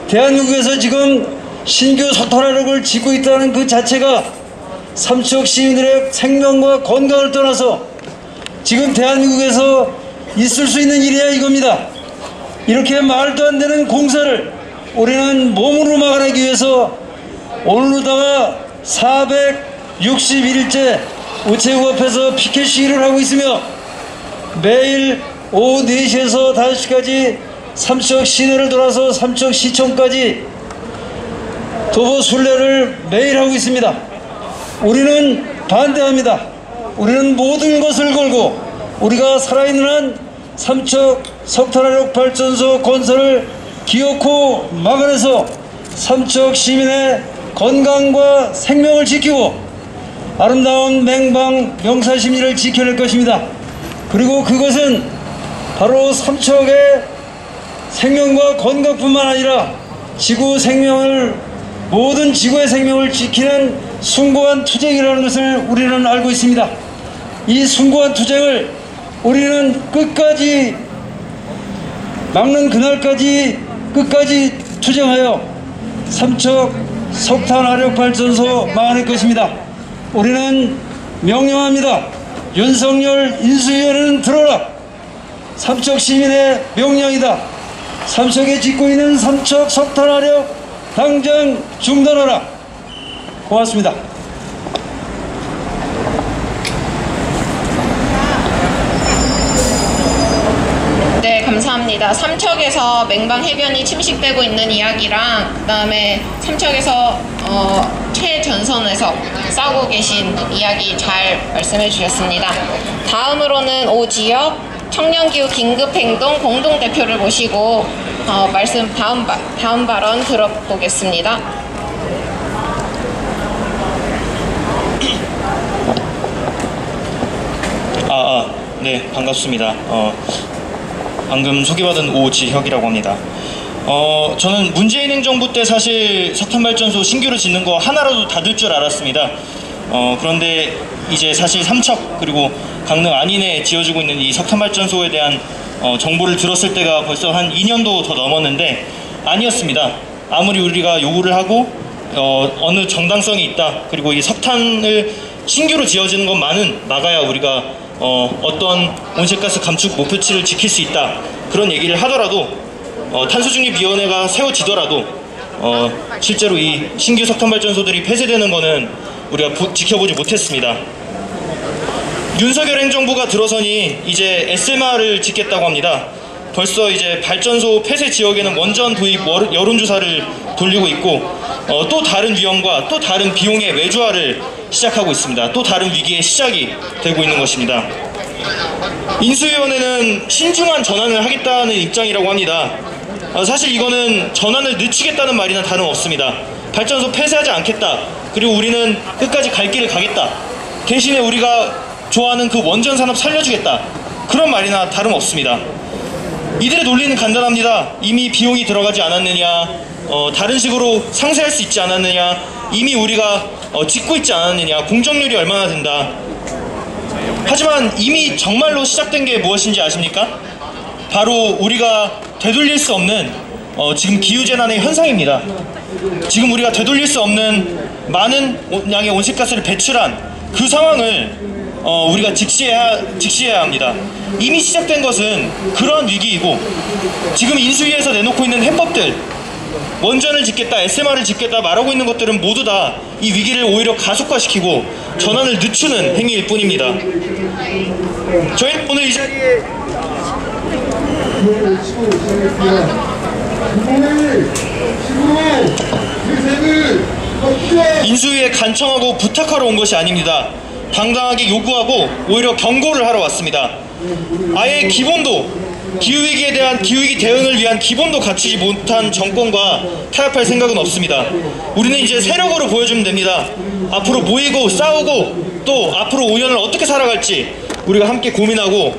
대한민국에서 지금 신규 석탄화력을 짓고 있다는 그 자체가 삼척 시민들의 생명과 건강을 떠나서 지금 대한민국에서 있을 수 있는 일이야 이겁니다. 이렇게 말도 안 되는 공사를 우리는 몸으로 막아내기 위해서 오늘로다가 461일째 우체국 앞에서 피켓 시위를 하고 있으며 매일 오후 4시에서 5시까지 삼척 시내를 돌아서 삼척 시청까지 도보 순례를 매일 하고 있습니다. 우리는 반대합니다. 우리는 모든 것을 걸고 우리가 살아있는 한 삼척 석탄화력 발전소 건설을 기어코 막아내서 삼척 시민의 건강과 생명을 지키고 아름다운 맹방 명사심리를 지켜낼 것입니다. 그리고 그것은 바로 삼척의 생명과 건강뿐만 아니라 지구 생명을, 모든 지구의 생명을 지키는 숭고한 투쟁이라는 것을 우리는 알고 있습니다. 이 숭고한 투쟁을 우리는 끝까지 막는 그날까지 끝까지 투쟁하여 삼척 석탄화력 발전소 막아낼 것입니다. 우리는 명령합니다. 윤석열 인수위원회는 들어라. 삼척 시민의 명령이다. 삼척에 짓고 있는 삼척 석탄화력 당장 중단하라. 고맙습니다. 네, 감사합니다. 삼척에서 맹방 해변이 침식되고 있는 이야기랑 그다음에 삼척에서 최전선에서 싸우고 계신 이야기 잘 말씀해 주셨습니다. 다음으로는 오지역 청년기후 긴급행동 공동대표를 모시고 말씀 다음 발언 들어보겠습니다. 네, 반갑습니다. 방금 소개받은 오지혁이라고 합니다. 저는 문재인 행정부 때 사실 석탄발전소 신규로 짓는 거 하나라도 다 될 줄 알았습니다. 그런데 이제 사실 삼척 그리고 강릉 안인에 지어지고 있는 이 석탄발전소에 대한 정보를 들었을 때가 벌써 한 2년도 더 넘었는데 아니었습니다. 아무리 우리가 요구를 하고 어느 정당성이 있다, 그리고 이 석탄을 신규로 지어지는 것만은 막아야 우리가 어떤 온실가스 감축 목표치를 지킬 수 있다, 그런 얘기를 하더라도 탄소중립위원회가 세워지더라도 실제로 이 신규 석탄발전소들이 폐쇄되는 거는 우리가 지켜보지 못했습니다. 윤석열 행정부가 들어서니 이제 SMR을 짓겠다고 합니다. 벌써 이제 발전소 폐쇄 지역에는 원전 도입 여론조사를 돌리고 있고 또 다른 위험과 또 다른 비용의 외주화를 시작하고 있습니다. 또 다른 위기의 시작이 되고 있는 것입니다. 인수위원회는 신중한 전환을 하겠다는 입장이라고 합니다. 사실 이거는 전환을 늦추겠다는 말이나 다름없습니다. 발전소 폐쇄하지 않겠다, 그리고 우리는 끝까지 갈 길을 가겠다, 대신에 우리가 좋아하는 그 원전 산업 살려주겠다, 그런 말이나 다름없습니다. 이들의 논리는 간단합니다. 이미 비용이 들어가지 않았느냐, 다른 식으로 상쇄할 수 있지 않았느냐, 이미 우리가 짓고 있지 않았느냐, 공정률이 얼마나 된다. 하지만 이미 정말로 시작된 게 무엇인지 아십니까? 바로 우리가 되돌릴 수 없는 지금 기후재난의 현상입니다. 지금 우리가 되돌릴 수 없는 많은 양의 온실가스를 배출한 그 상황을 우리가 직시해야 합니다. 이미 시작된 것은 그러한 위기이고, 지금 인수위에서 내놓고 있는 해법들, 원전을 짓겠다, SMR을 짓겠다 말하고 있는 것들은 모두 다 이 위기를 오히려 가속화시키고 전환을 늦추는 행위일 뿐입니다. 저희는 오늘 이 자리에 인수위에 간청하고 부탁하러 온 것이 아닙니다. 당당하게 요구하고 오히려 경고를 하러 왔습니다. 아예 기본도, 기후위기 대응을 위한 기본도 갖추지 못한 정권과 타협할 생각은 없습니다. 우리는 이제 세력으로 보여주면 됩니다. 앞으로 모이고 싸우고 또 앞으로 5년을 어떻게 살아갈지 우리가 함께 고민하고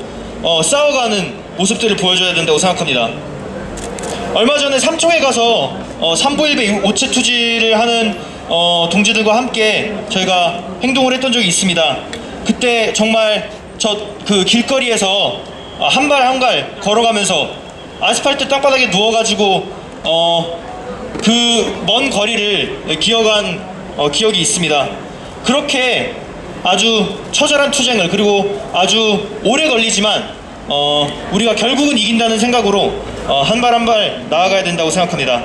싸워가는 모습들을 보여줘야 된다고 생각합니다. 얼마 전에 삼청에 가서 삼부일배 오체 투지를 하는 동지들과 함께 저희가 행동을 했던 적이 있습니다. 그때 정말 그 길거리에서 한 발 한 발 걸어가면서 아스팔트 땅바닥에 누워가지고 그 먼 거리를 기어간 기억이 있습니다. 그렇게 아주 처절한 투쟁을, 그리고 아주 오래 걸리지만 우리가 결국은 이긴다는 생각으로 한 발 한 발 나아가야 된다고 생각합니다.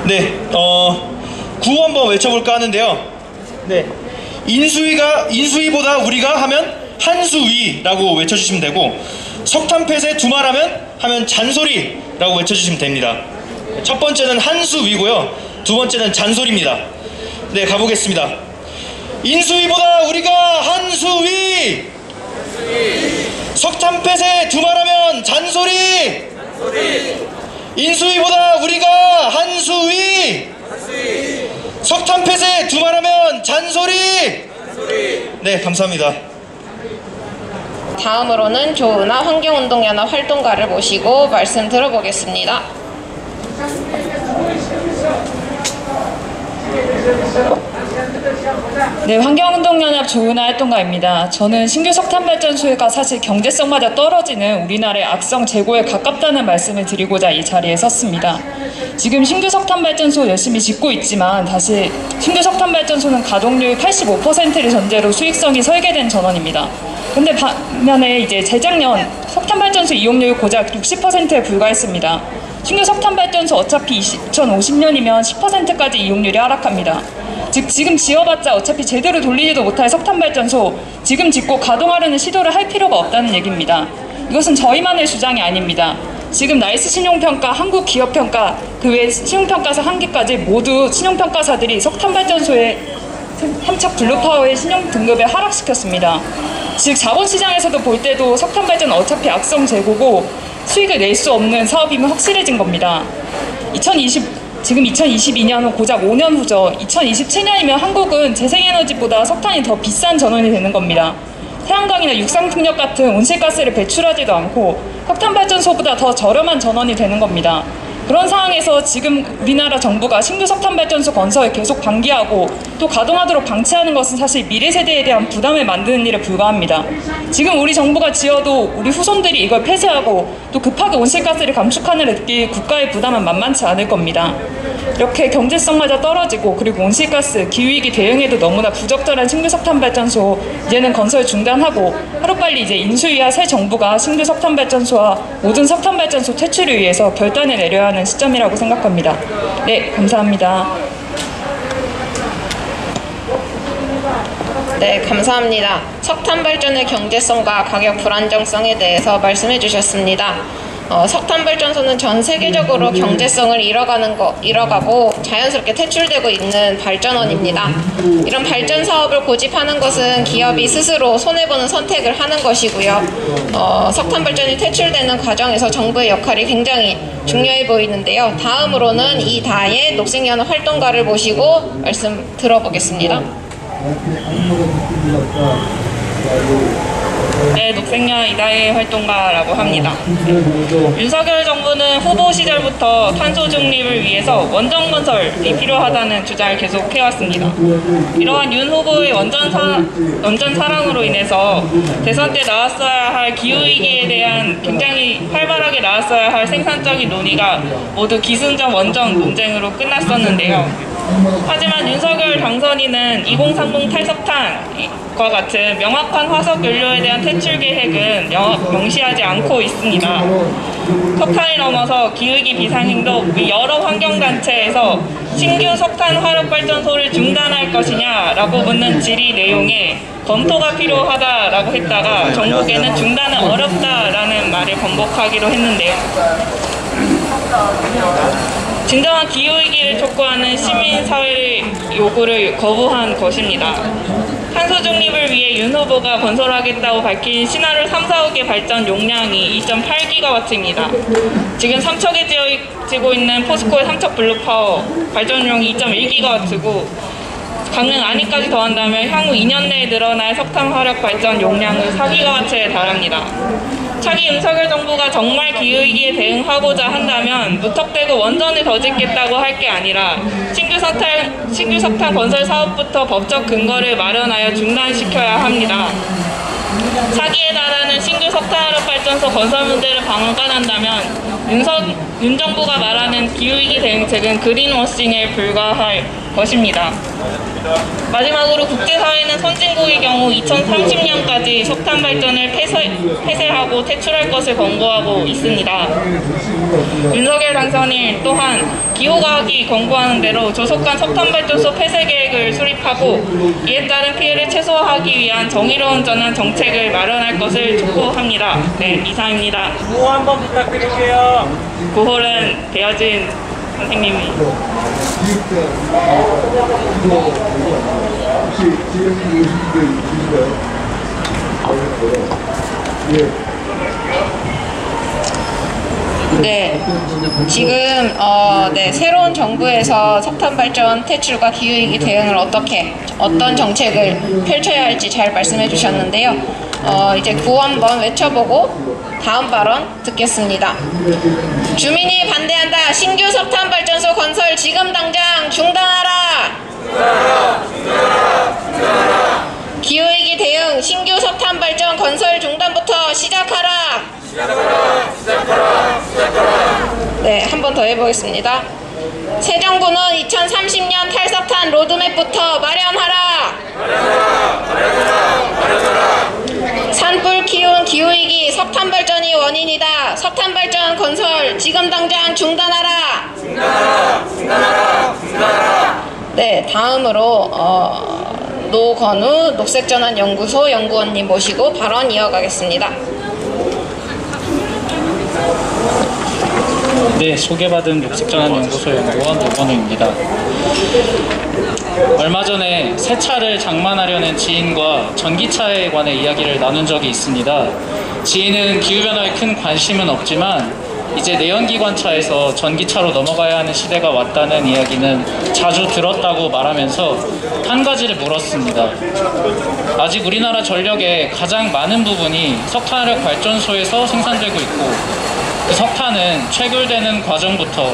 네, 구호 한번 외쳐볼까 하는데요. 네, 인수위보다 우리가 하면 한수위라고 외쳐주시면 되고, 석탄폐쇄 하면 잔소리라고 외쳐주시면 됩니다. 첫 번째는 한수위고요, 두 번째는 잔소리입니다. 네, 가보겠습니다. 인수위보다 우리가 한수위! 석탄폐쇄 두말하면 잔소리! 인수위보다 우리가 한수위! 석탄폐쇄 두말하면 잔소리! 네, 감사합니다. 다음으로는 조은하 환경운동연합 활동가를 모시고 말씀 들어보겠습니다. 네, 환경운동연합 조은하 활동가입니다. 저는 신규 석탄발전소가 사실 경제성마저 떨어지는 우리나라의 악성 재고에 가깝다는 말씀을 드리고자 이 자리에 섰습니다. 지금 신규 석탄발전소 열심히 짓고 있지만 사실 신규 석탄발전소는 가동률 85%를 전제로 수익성이 설계된 전원입니다. 근데 반면에 이제 재작년 석탄발전소 이용률 고작 60%에 불과했습니다. 신규 석탄발전소 어차피 2050년이면 10%까지 이용률이 하락합니다. 즉 지금 지어봤자 어차피 제대로 돌리지도 못할 석탄발전소 지금 짓고 가동하려는 시도를 할 필요가 없다는 얘기입니다. 이것은 저희만의 주장이 아닙니다. 지금 나이스 신용평가, 한국기업평가, 그 외 신용평가사 한 개까지 모두 신용평가사들이 석탄발전소의 삼척 블루파워의 신용 등급을 하락시켰습니다. 즉 자본시장에서도 볼 때도 석탄발전은 어차피 악성 재고고 수익을 낼 수 없는 사업임은 확실해진 겁니다. 지금 2022년은 고작 5년 후죠. 2027년이면 한국은 재생에너지보다 석탄이 더 비싼 전원이 되는 겁니다. 태양광이나 육상풍력 같은 온실가스를 배출하지도 않고 석탄발전소보다 더 저렴한 전원이 되는 겁니다. 그런 상황에서 지금 우리나라 정부가 신규 석탄발전소 건설을 계속 방기하고 또 가동하도록 방치하는 것은 사실 미래 세대에 대한 부담을 만드는 일에 불과합니다. 지금 우리 정부가 지어도 우리 후손들이 이걸 폐쇄하고 또 급하게 온실가스를 감축하느라 느낄 국가의 부담은 만만치 않을 겁니다. 이렇게 경제성마저 떨어지고 그리고 온실가스, 기후위기 대응에도 너무나 부적절한 신규 석탄발전소 이제는 건설 중단하고 하루빨리 이제 인수위와 새 정부가 신규 석탄발전소와 모든 석탄발전소 퇴출을 위해서 결단을 내려야 하는 시점이라고 생각합니다. 네, 감사합니다. 네, 감사합니다. 석탄 발전의 경제성과 가격 불안정성에 대해서 말씀해 주셨습니다. 석탄 발전소는 전 세계적으로 경제성을 잃어가고 자연스럽게 퇴출되고 있는 발전원입니다. 이런 발전 사업을 고집하는 것은 기업이 스스로 손해보는 선택을 하는 것이고요. 석탄 발전이 퇴출되는 과정에서 정부의 역할이 굉장히 중요해 보이는데요. 다음으로는 이 다의 녹색연합 활동가를 모시고 말씀 들어보겠습니다. 네, 녹색연합 이다혜 활동가라고 합니다. 윤석열 정부는 후보 시절부터 탄소 중립을 위해서 원전 건설이 필요하다는 주장을 계속 해왔습니다. 이러한 윤 후보의 원전 사랑으로 인해서 대선 때 나왔어야 할 기후위기에 대한 굉장히 활발하게 나왔어야 할 생산적인 논의가 모두 기승전 원전 논쟁으로 끝났었는데요. 하지만 윤석열 당선인은 2030 탈석탄과 같은 명확한 화석 연료에 대한 퇴출 계획은 명시하지 않고 있습니다. 석탄을 넘어서 기후위기 비상행동 여러 환경단체에서 신규 석탄 화력발전소를 중단할 것이냐라고 묻는 질의 내용에 검토가 필요하다라고 했다가 정부에는 중단은 어렵다라는 말을 번복하기로 했는데요. 진정한 기후위기를 촉구하는 시민사회의 요구를 거부한 것입니다. 탄소 중립을 위해 윤 후보가 건설하겠다고 밝힌 신한울 3, 4호기 발전 용량이 2.8GW입니다. 지금 삼척에 지어지고 있는 포스코의 삼척 블루파워 발전용이 2.1GW고 강릉 안위까지 더한다면 향후 2년 내에 늘어날 석탄 화력 발전 용량은 4GW에 달합니다. 차기 윤석열 정부가 정말 기후위기에 대응하고자 한다면 무턱대고 원전을 더 짓겠다고 할 게 아니라 신규 석탄 건설 사업부터 법적 근거를 마련하여 중단시켜야 합니다. 차기에 달하는 정부는 신규 석탄화력 발전소 건설 문제를 방관한다면 윤 정부가 말하는 기후위기 대응책은 그린워싱에 불과할 것입니다. 마지막으로 국제사회는 선진국의 경우 2030년까지 석탄 발전을 폐쇄하고 퇴출할 것을 권고하고 있습니다. 윤석열 당선인 또한 기후과학이 권고하는 대로 조속한 석탄 발전소 폐쇄 계획을 수립하고 이에 따른 피해를 최소화하기 위한 정의로운 전환 정책을 마련할 것을 촉구합니다. 네, 이상입니다. 구호 한번 부탁드릴게요. 구호는 배어진 선생님이. 네, 지금 새로운 정부에서 석탄 발전 퇴출과 기후위기 대응을 어떤 정책을 펼쳐야 할지 잘 말씀해 주셨는데요. 이제 구호 한번 외쳐보고 다음 발언 듣겠습니다. 주민이 반대한다. 신규 석탄 발전소 건설 지금 당장 중단하라. 기후위기 대응 신규 석탄 발전 건설 중단부터 시작하라. 네, 한 번 더 해보겠습니다. 새 정부는 2030년 탈석탄 로드맵부터 마련하라. 산불 키운 기후위기 석탄 발전이 원인이다. 석탄 발전 건설 지금 당장 중단하라. 네, 다음으로 노건우 녹색전환연구소 연구원님 모시고 발언 이어가겠습니다. 네, 소개받은 녹색전환연구소 연구원 노건우입니다. 얼마 전에 새 차를 장만하려는 지인과 전기차에 관해 이야기를 나눈 적이 있습니다. 지인은 기후변화에 큰 관심은 없지만 이제 내연기관차에서 전기차로 넘어가야 하는 시대가 왔다는 이야기는 자주 들었다고 말하면서 한 가지를 물었습니다. 아직 우리나라 전력의 가장 많은 부분이 석탄화력 발전소에서 생산되고 있고 그 석탄은 채굴되는 과정부터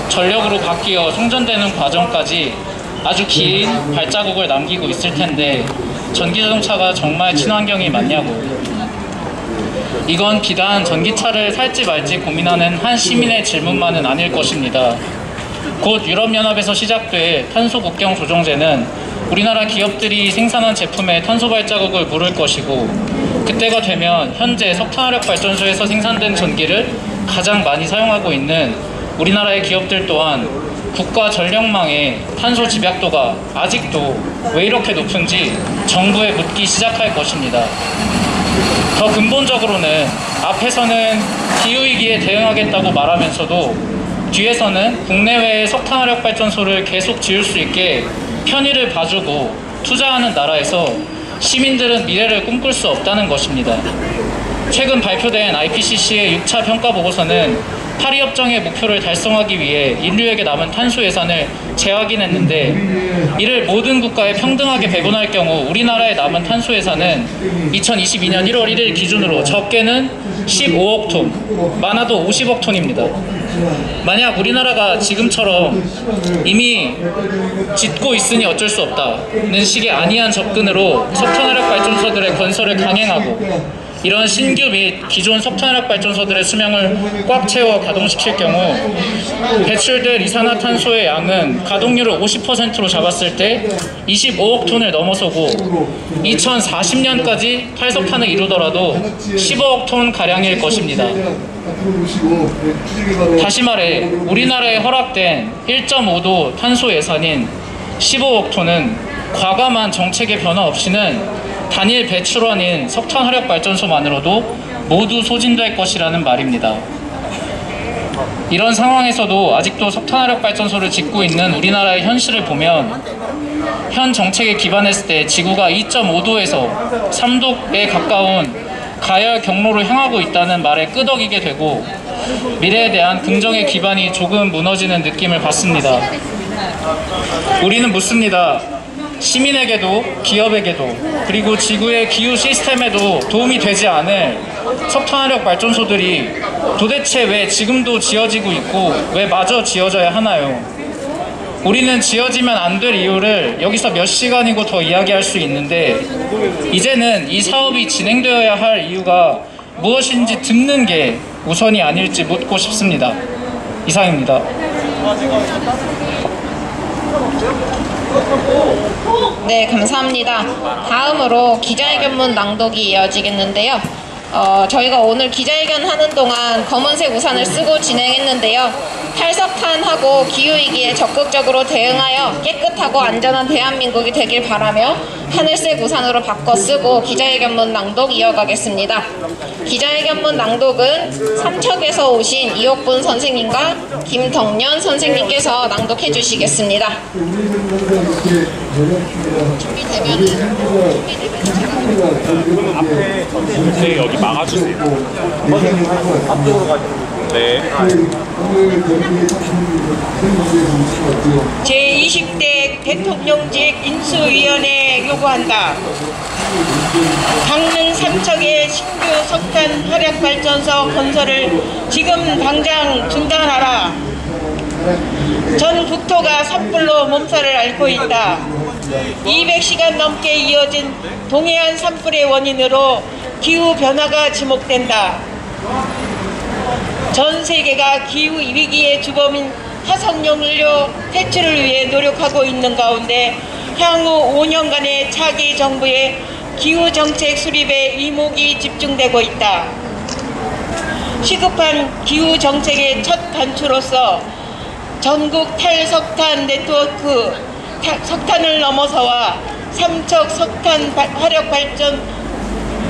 전력으로 바뀌어 송전되는 과정까지 아주 긴 발자국을 남기고 있을 텐데 전기자동차가 정말 친환경이 맞냐고요. 이건 비단 전기차를 살지 말지 고민하는 한 시민의 질문만은 아닐 것입니다. 곧 유럽연합에서 시작될 탄소국경 조정제는 우리나라 기업들이 생산한 제품에 탄소 발자국을 물을 것이고 그때가 되면 현재 석탄화력 발전소에서 생산된 전기를 가장 많이 사용하고 있는 우리나라의 기업들 또한 국가 전력망의 탄소 집약도가 아직도 왜 이렇게 높은지 정부에 묻기 시작할 것입니다. 더 근본적으로는 앞에서는 기후위기에 대응하겠다고 말하면서도 뒤에서는 국내외의 석탄화력 발전소를 계속 지을 수 있게 편의를 봐주고 투자하는 나라에서 시민들은 미래를 꿈꿀 수 없다는 것입니다. 최근 발표된 IPCC의 6차 평가 보고서는 파리협정의 목표를 달성하기 위해 인류에게 남은 탄소 예산을 재확인했는데 이를 모든 국가에 평등하게 배분할 경우 우리나라에 남은 탄소 예산은 2022년 1월 1일 기준으로 적게는 15억 톤, 많아도 50억 톤입니다. 만약 우리나라가 지금처럼 이미 짓고 있으니 어쩔 수 없다는 식의 안이한 접근으로 석탄화력 발전소들의 건설을 강행하고 이런 신규 및 기존 석탄화력 발전소들의 수명을 꽉 채워 가동시킬 경우 배출될 이산화탄소의 양은 가동률을 50%로 잡았을 때 25억 톤을 넘어서고 2040년까지 탈석탄을 이루더라도 15억 톤 가량일 것입니다. 다시 말해 우리나라에 허락된 1.5도 탄소 예산인 15억 톤은 과감한 정책의 변화 없이는 단일 배출원인 석탄화력 발전소만으로도 모두 소진될 것이라는 말입니다. 이런 상황에서도 아직도 석탄화력 발전소를 짓고 있는 우리나라의 현실을 보면 현 정책에 기반했을 때 지구가 2.5도에서 3도에 가까운 가열 경로로 향하고 있다는 말에 끄덕이게 되고 미래에 대한 긍정의 기반이 조금 무너지는 느낌을 받습니다. 우리는 묻습니다. 시민에게도 기업에게도 그리고 지구의 기후 시스템에도 도움이 되지 않을 석탄화력 발전소들이 도대체 왜 지금도 지어지고 있고 왜 마저 지어져야 하나요? 우리는 지어지면 안 될 이유를 여기서 몇 시간이고 더 이야기할 수 있는데 이제는 이 사업이 진행되어야 할 이유가 무엇인지 듣는 게 우선이 아닐지 묻고 싶습니다. 이상입니다. 네, 감사합니다. 다음으로 기자회견문 낭독이 이어지겠는데요. 저희가 오늘 기자회견 하는 동안 검은색 우산을 쓰고 진행했는데요. 탈석탄하고 기후위기에 적극적으로 대응하여 깨끗하고 안전한 대한민국이 되길 바라며 하늘색 우산으로 바꿔 쓰고 기자회견문 낭독 이어가겠습니다. 기자회견문 낭독은 삼척에서 오신 이옥분 선생님과 김덕년 선생님께서 낭독해 주시겠습니다. 준비되면 앞에 여기 막아주세요. 앞쪽으로 가시면 네. 제20대 대통령직 인수위원회 요구한다. 강릉 삼척의 신규 석탄 화력발전소 건설을 지금 당장 중단하라. 전 국토가 산불로 몸살을 앓고 있다. 200시간 넘게 이어진 동해안 산불의 원인으로 기후변화가 지목된다. 전 세계가 기후위기의 주범인 화석연료 퇴출을 위해 노력하고 있는 가운데 향후 5년간의 차기 정부의 기후정책 수립에 이목이 집중되고 있다. 시급한 기후정책의 첫 단추로서 전국 탈석탄 네트워크 석탄을 넘어서와 삼척 석탄 화력발전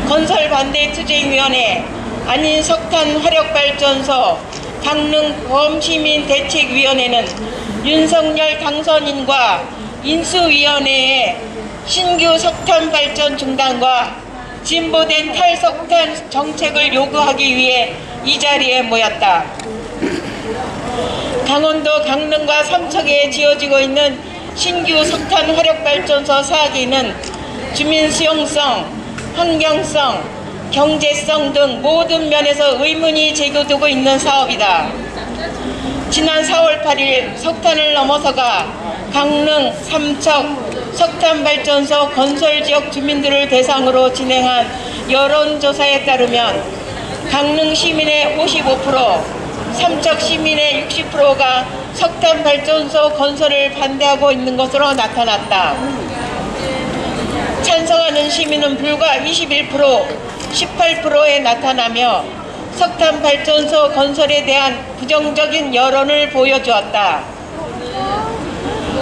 건설 반대 투쟁위원회 안인 석탄 화력발전소 강릉 범시민대책위원회는 윤석열 당선인과 인수위원회의 신규 석탄 발전 중단과 진보된 탈석탄 정책을 요구하기 위해 이 자리에 모였다. 강원도 강릉과 삼척에 지어지고 있는 신규 석탄 화력발전소 사기는 주민 수용성, 환경성, 경제성 등 모든 면에서 의문이 제기되고 있는 사업이다. 지난 4월 8일 석탄을 넘어서가 강릉, 삼척 석탄발전소 건설지역 주민들을 대상으로 진행한 여론조사에 따르면 강릉 시민의 55%, 삼척 시민의 60%가 석탄발전소 건설을 반대하고 있는 것으로 나타났다. 찬성하는 시민은 불과 21%, 18%에 나타나며 석탄발전소 건설에 대한 부정적인 여론을 보여주었다.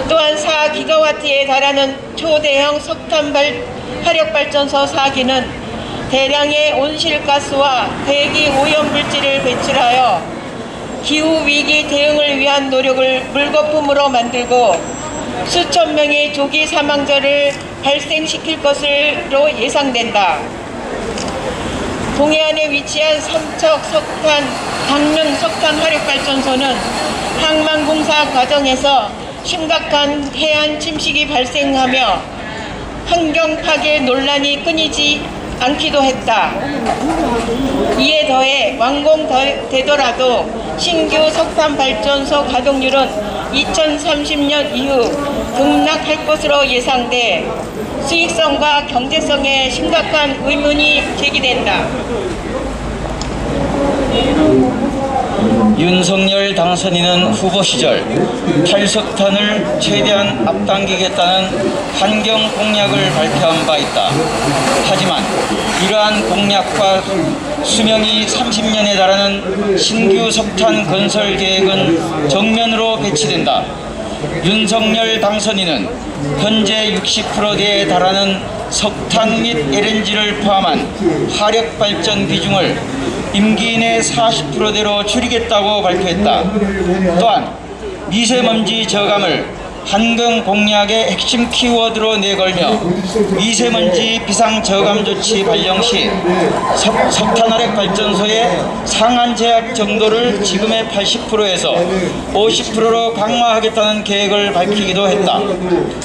또한 4기가와트에 달하는 초대형 석탄 화력발전소 사기는 대량의 온실가스와 대기 오염물질을 배출하여 기후위기 대응을 위한 노력을 물거품으로 만들고 수천 명의 조기 사망자를 발생시킬 것으로 예상된다. 동해안에 위치한 삼척 석탄, 강릉 석탄 화력발전소는 항만공사 과정에서 심각한 해안 침식이 발생하며 환경 파괴 논란이 끊이지 않기도 했다. 이에 더해 완공되더라도 신규 석탄 발전소 가동률은 2030년 이후 급락할 것으로 예상돼 수익성과 경제성에 심각한 의문이 제기된다. 윤석열 당선인은 후보 시절 탈석탄을 최대한 앞당기겠다는 환경 공약을 발표한 바 있다. 하지만 이러한 공약과 수명이 30년에 달하는 신규 석탄 건설 계획은 정면으로 배치된다. 윤석열 당선인은 현재 60%대에 달하는 석탄 및 LNG를 포함한 화력발전 비중을 임기 내 40%대로 줄이겠다고 발표했다. 또한 미세먼지 저감을 환경 공약의 핵심 키워드로 내걸며 미세먼지 비상 저감 조치 발령 시 석탄 화력 발전소의 상한 제약 정도를 지금의 80%에서 50%로 강화하겠다는 계획을 밝히기도 했다.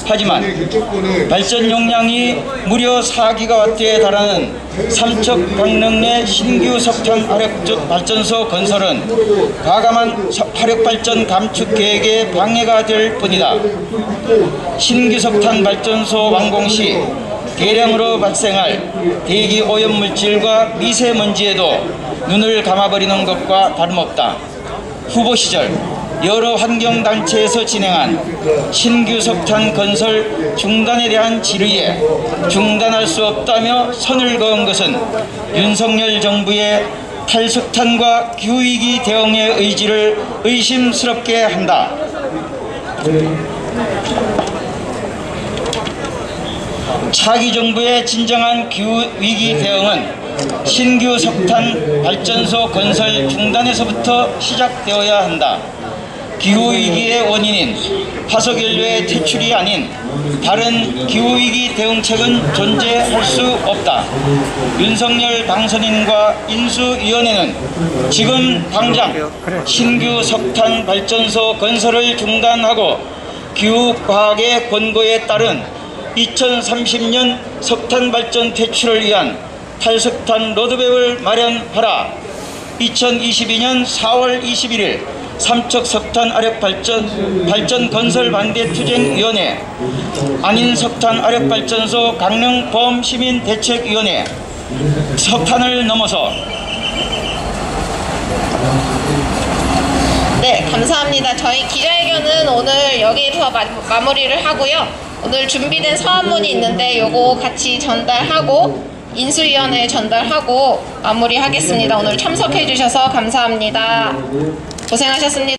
하지만 발전 용량이 무려 4기가와트에 달하는 삼척 강릉 내 신규 석탄 화력 발전소 건설은 과감한 화력 발전 감축 계획에 방해가 될 뿐이다. 신규 석탄 발전소 완공 시 대량으로 발생할 대기 오염물질과 미세먼지에도 눈을 감아버리는 것과 다름없다. 후보 시절 여러 환경단체에서 진행한 신규 석탄 건설 중단에 대한 질의에 중단할 수 없다며 선을 그은 것은 윤석열 정부의 탈석탄과 기후위기 대응의 의지를 의심스럽게 한다. 차기 정부의 진정한 기후위기 대응은 신규 석탄 발전소 건설 중단에서부터 시작되어야 한다. 기후위기의 원인인 화석연료의 퇴출이 아닌 다른 기후위기 대응책은 존재할 수 없다. 윤석열 당선인과 인수위원회는 지금 당장 신규 석탄 발전소 건설을 중단하고 기후과학의 권고에 따른 2030년 석탄 발전 퇴출을 위한 탈석탄 로드맵을 마련하라. 2022년 4월 21일 삼척 석탄 아력 발전 건설 반대 투쟁위원회, 안인 석탄 아력 발전소 강릉 보험 시민 대책위원회, 석탄을 넘어서. 네, 감사합니다. 저희 기자회견은 오늘 여기에서 마무리를 하고요. 오늘 준비된 서한문이 있는데 요거 같이 전달하고 인수위원회에 전달하고 마무리하겠습니다. 오늘 참석해 주셔서 감사합니다. 고생하셨습니다.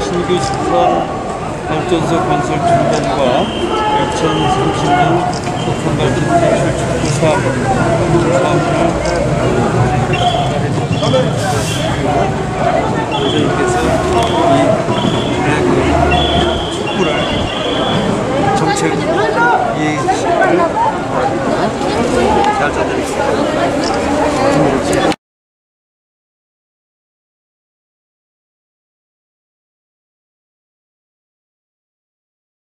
신규 석탄 발전소 건설 중단과 2030년 석탄 발전 퇴출 촉구 사업을 선생님께서 이 촉구를 정책 이행을 잘 전달했습니다.